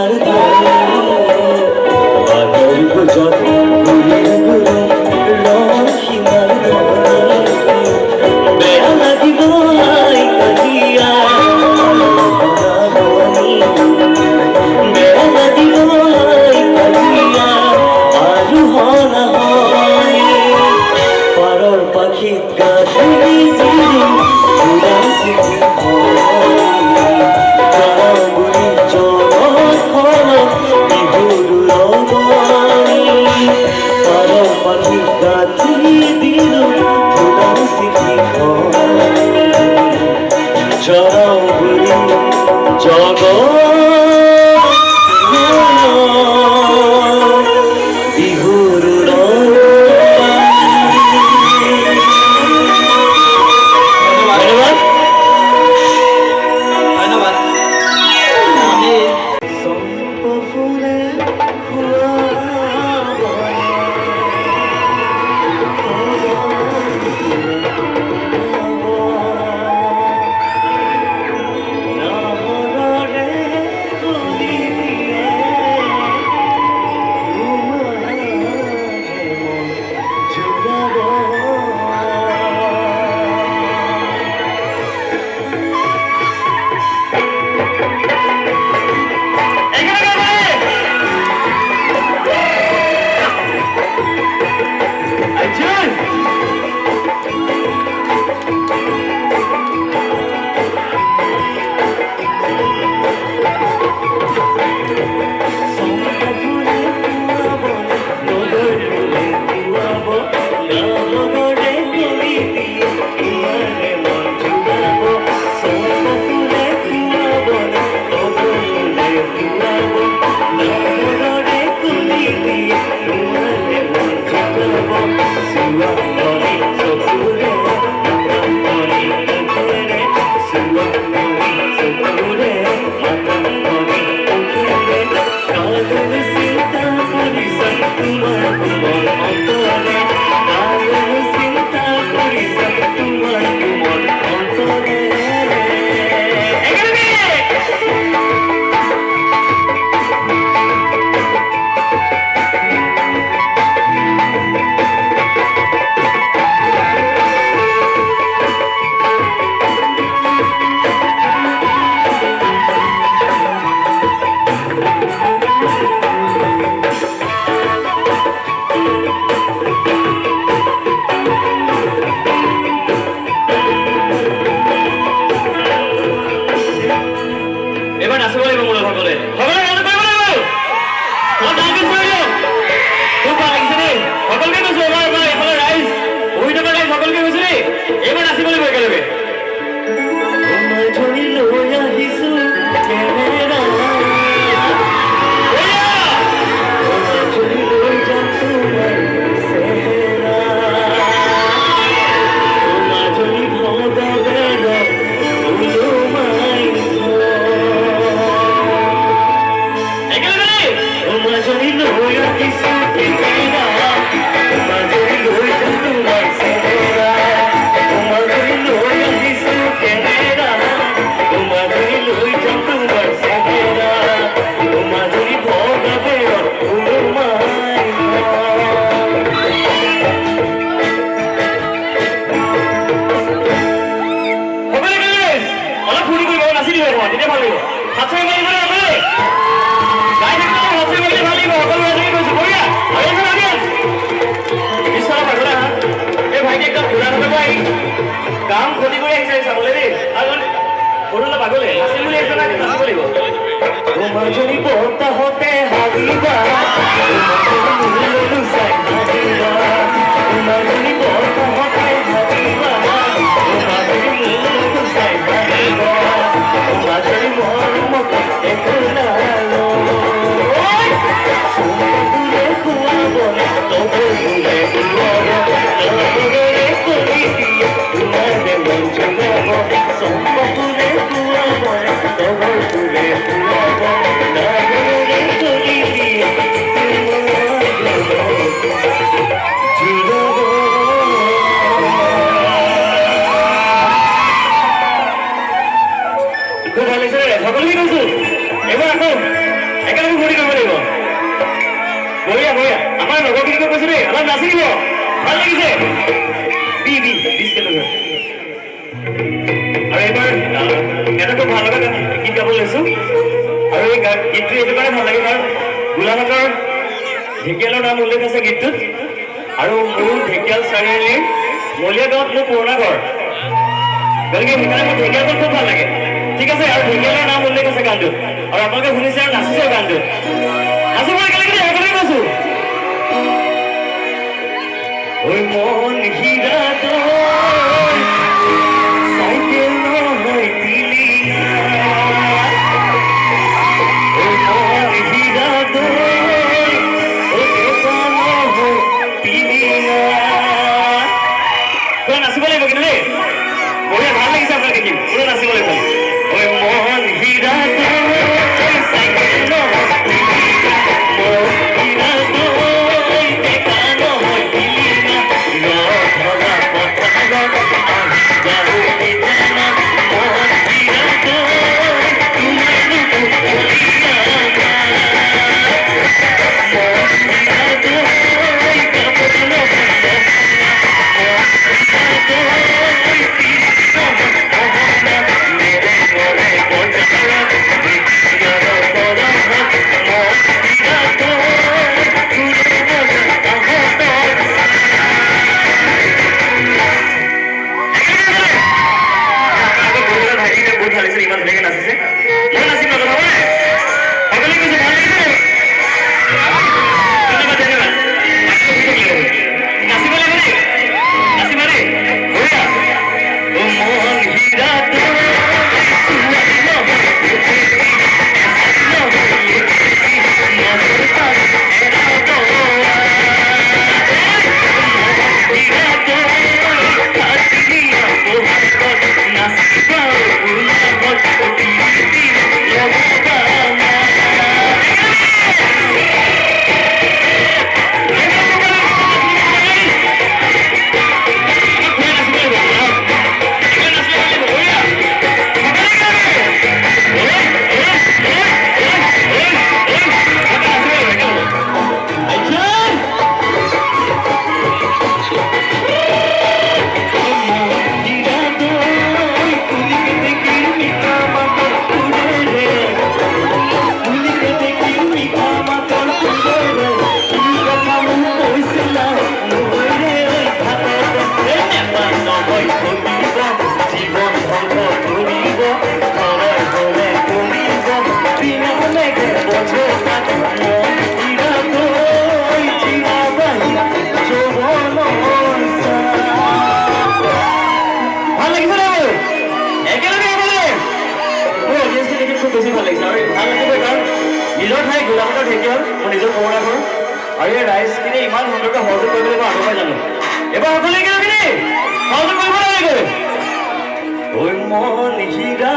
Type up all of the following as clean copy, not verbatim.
Somos tu একেলগে ফূৰ্তি কৰিব লাগিব বঢ়িয়া বঢ়িয়া আমাৰ লগৰখিনিকে কৈছো দেই অলপ নাচিব ভাল লাগিছে বিশ কেনেকৈ আৰু এইবাৰ এটা খুব ভাল লগা গীত গাবলৈ লৈছো আৰু এই গীতটো এইটো কাৰণে ভাল লাগে কাৰণ গোলাঘাটৰ ঢেকিয়ালৰ নাম উল্লেখ আছে গীতটোত আৰু মোৰ ঢেকিয়াল চাৰিআলিৰ মলীয়া গাঁৱত মোৰ পুৰণা ঘৰ গতিকে সেইকাৰণে মোৰ ঢেকিয়ালখন খুব ভাল লাগে ঠিক আছে আৰু ঢেকিয়ালৰ নাম উল্লেখ আছে গানটোত আৰু আপোনালোকে শুনিছে আৰু নাচিছে গানটোত নাচিব একেলগে একেলগে কৈছো ঐ মন হীৰা চাইকেল নহয় তিলিঙা ঐ মন হীৰা নহয় তিলিঙা তই নাচিব লাগিব কিন্তু দেই বঢ়িয়া ভাল লাগিছে আপোনাক দেখিম পুৰা নাচিব লাগিব ঐ মন হীৰা চাইকেল নহয় তিলিঙা মন হীৰা দেখা নহয় তিলিঙা ৰধলা পথাৰত যাও নিজানা মন হীৰা তোমাৰ ৰূপ কলিয়া মন হীৰা কাপত নবন্ধ বেছি ভাল লাগিছে আৰু ভাল লাগিব কাৰণ নিজৰ ঠাই গোলাঘাটৰ ঢেকিয়াল মোৰ নিজৰ পুৰণা ঘৰ আৰু এই ৰাইজখিনি ইমান সুন্দৰকৈ সহযোগ কৰিবলৈ মই আগৰ পৰাই জানো এবাৰ সকলোৱে একেলগে সহযোগ কৰিব লাগে ঐ মন হীৰা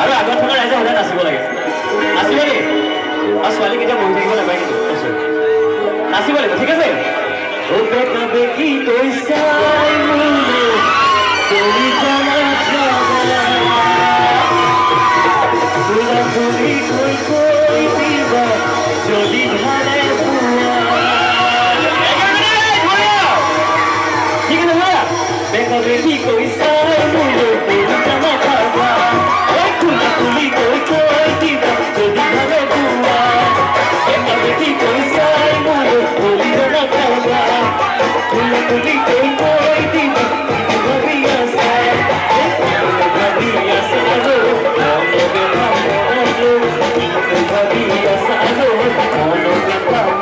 আৰু আগত থকা ৰাইজে সদায় নাচিব লাগে নাচিব দেই আৰু ছোৱালীকেইটা বহি থাকিব নাপায় কিন্তু নাচিব লাগিব ঠিক আছে কি কৈছা যদি ধানে ঠিক আছে বেকাবে কি কৈছা Yes, I know.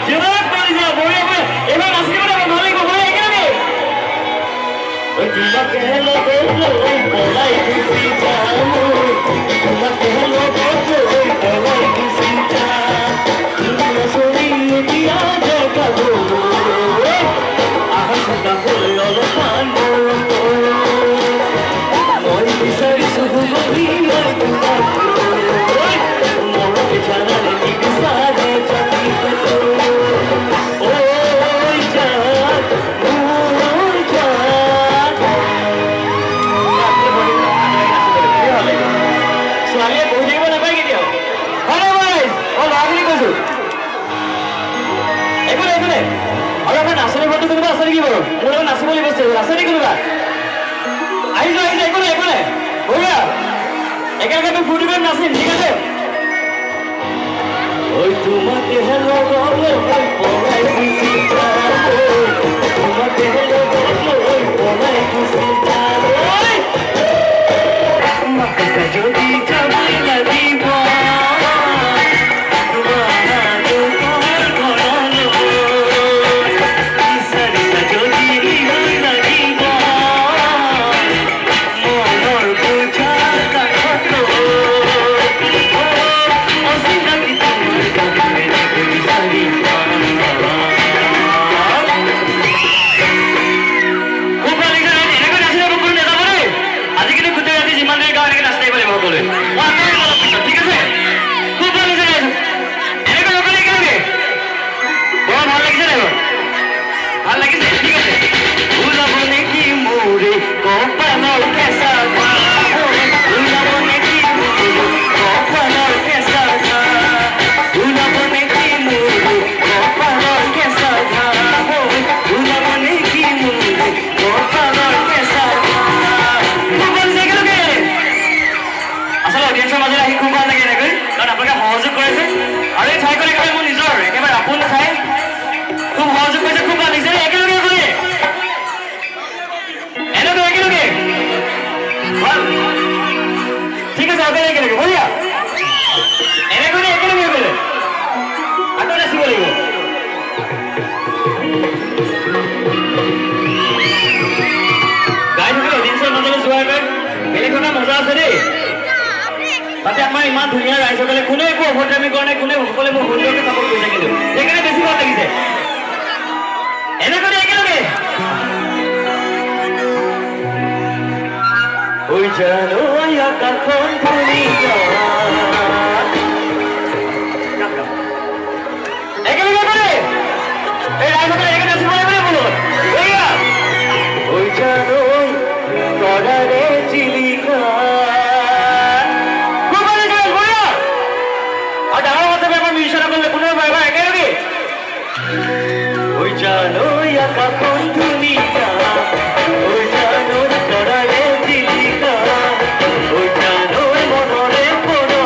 জোৰত কৰি যা বঢ়িয়া বঢ়িয়া এবাৰ নাচিব লাগিব ভাল লাগিব বঢ়িয়া একেলগে তোমাকে লগত লৈ পলাই গুচি যাওঁ তোমাকে লগত লৈ পলাই গুচি যাওঁ তুমি চৰি এতিয়া দেখাব আহা সদা হৈ অলপমান মৰম মই বিচাৰিছো গভীৰ মই তোমাক মৰম জানানে নিবিচাৰে জাতি ঐ জান ছোৱালীয়ে বহি থাকিব নাপায় কেতিয়াও হয় নাই মই ল'ৰা বুলি কৈছো একো নাই আৰু আমাৰ নাচনী বন্ধু কোনোবা আছে নেকি বাৰু মোৰ লগত নাচিব লাগিব আছে নেকি কোনোবা আহিছো একো নাই বঢ়িয়া একেলগে আমি ফূৰ্তি কৰি নাচিম ঠিক আছে ওই তোমাকে হেলো বলো ওই পলাই গুছি যাবো তোমাকে হেলো বলো ওই পলাই গুছি যাবো আমাকে যদি যাবই লাগিব তাতে আমাৰ ইমান ধুনীয়া ৰাইজসকলে কোনে একো অভদ্ৰামী কৰা নাই কোনে সকলে মোক সুন্দৰকৈ চাপৰ্ট কৰিছে কিন্তু সেইকাৰণে বেছি ভাল লাগিছে এনেকৈ একেলগে ঐ জানো আকাশখন ধুনীয়া একেলগে কৰে এই ৰাইজসকলে একেলগে নাচিব লাগিব বোলো ঐ জানো তৰাৰে চিলিকা ওই জানো আকাশখন ধুনীয়া ওই জানো তৰাৰে চিলিকা ওই জানো মনৰে কোনো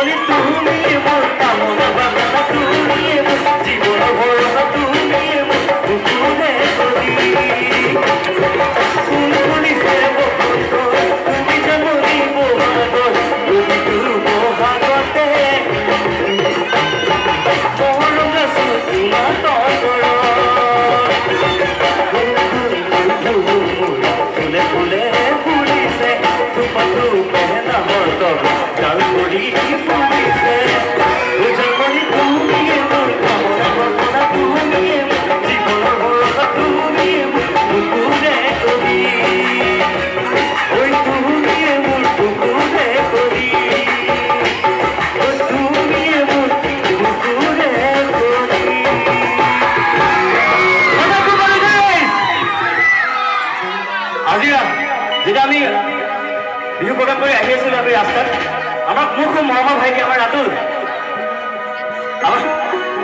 জন্মনি তুমি মোৰ কামনা বাসনা তুমি মোৰ জীৱনৰ ভৰসা তুমি মোৰ বুকুৰে কৰি ফুল ফুলিছে বসন্ত তুমি জন্মনি বহাগত তুমি তোৰ বহাগতে মৰঙা চুটিয়া তগৰ ফুলে ফুলে ফুলিছে থোপাটো পেহনামৰ তগৰ ডাল কৰি ফুলিছে জন্মনি তুমিয়ে মোৰ কামনা বাসনা তুমিয়ে মোৰ জীৱনৰ ভৰসা তুমিয়ে মোৰ বুকুৰে কৰি ঐ তুমিয়ে মোৰ বুকুৰে কৰি ঐ তুমিয়ে মোৰ বুকুৰে কৰি আজি যেতিয়া আমি বিহু প্ৰগ্ৰাম কৰি আহি আছিলোঁ আমি ৰাস্তাত আমাক মোৰ খুব মৰমৰ ভাইটি আমাৰ ৰাতুল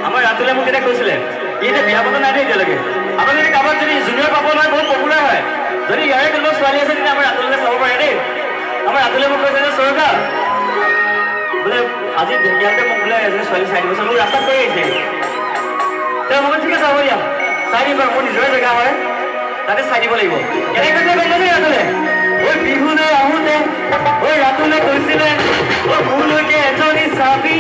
আমাৰ ৰাতুলে মোক এতিয়া কৈছিলে ই এতিয়া বিয়া পতা নাই দেই এতিয়ালৈকে আপুনি যদি কাৰোবাক যদি জুনিয়ৰ পাব নহয় বহুত পপুলাৰ হয় যদি ইয়াৰে কোনোবা ছোৱালী আছে তেতিয়া আমাৰ ৰাতুললৈ চাব পাৰে দেই আমাৰ ৰাতুলে মোক কৈছে যে চৰকা বোলে আজি ঢেকীয়ালতে মোক বোলে এজনী ছোৱালী চাই দিবচোন মোক ৰাস্তাত কৰি আহিছে তেওঁ মোক ঠিক আছে হ'ব দিয়া চাই দিম বাৰু মোৰ নিজৰে জেগা হয় তাতে চাই দিব লাগিব কেনেকৈ কৈছে গম পাইছে ৰাতুলে ঐ বিহুলৈ আহোঁতে ঐ ৰাতুলে কৈছিলে ঐ মোলৈকে এজনী চাবি